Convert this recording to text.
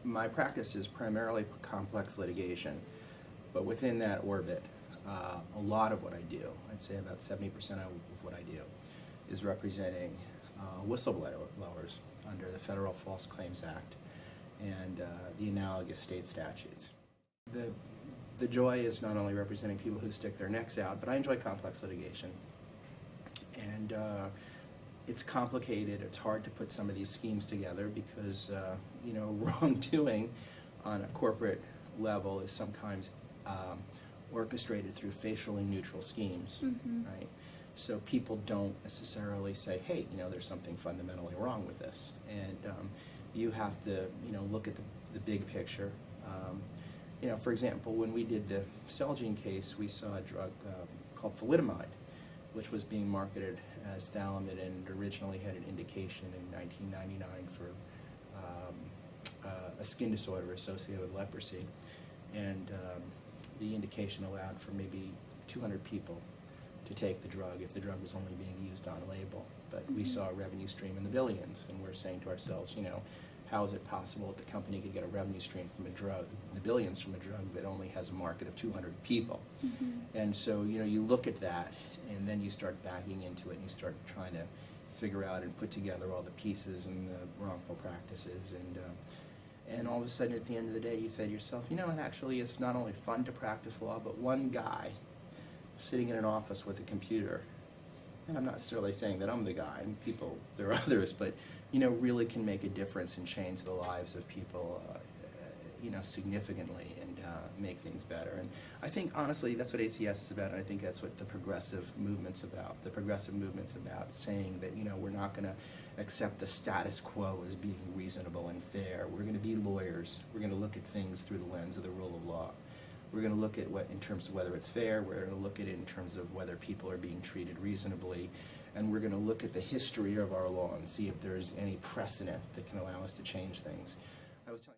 my practice is primarily complex litigation, but within that orbit, a lot of what I do, I'd say about 70% of what I do, is representing whistleblowers under the Federal False Claims Act and the analogous state statutes. The joy is not only representing people who stick their necks out, but I enjoy complex litigation. And it's complicated. It's hard to put some of these schemes together because you know, wrongdoing on a corporate level is sometimes orchestrated through facially neutral schemes, right? So people don't necessarily say, hey, you know, there's something fundamentally wrong with this. And you have to, you know, look at the big picture. You know, for example, when we did the Celgene case, we saw a drug called thalidomide, which was being marketed as Thalidomide and originally had an indication in 1999 for a skin disorder associated with leprosy. And the indication allowed for maybe 200 people to take the drug if the drug was only being used on label. But we saw a revenue stream in the billions, and we're saying to ourselves, you know, how is it possible that the company could get a revenue stream from a drug, the billions from a drug that only has a market of 200 people? And so, you know, you look at that, and then you start backing into it, and you start trying to figure out and put together all the pieces and the wrongful practices, and all of a sudden, at the end of the day, you say to yourself, you know, it actually is not only fun to practice law, but one guy sitting in an office with a computer, and I'm not necessarily saying that I'm the guy, and people, there are others, but, you know, really can make a difference and change the lives of people, you know, significantly, and make things better. And I think, honestly, that's what ACS is about, and I think that's what the progressive movement's about. The progressive movement's about saying that, you know, we're not going to accept the status quo as being reasonable and fair. We're going to be lawyers. We're going to look at things through the lens of the rule of law. We're going to look at what, in terms of whether it's fair, we're going to look at it in terms of whether people are being treated reasonably, and we're going to look at the history of our law and see if there's any precedent that can allow us to change things. I was telling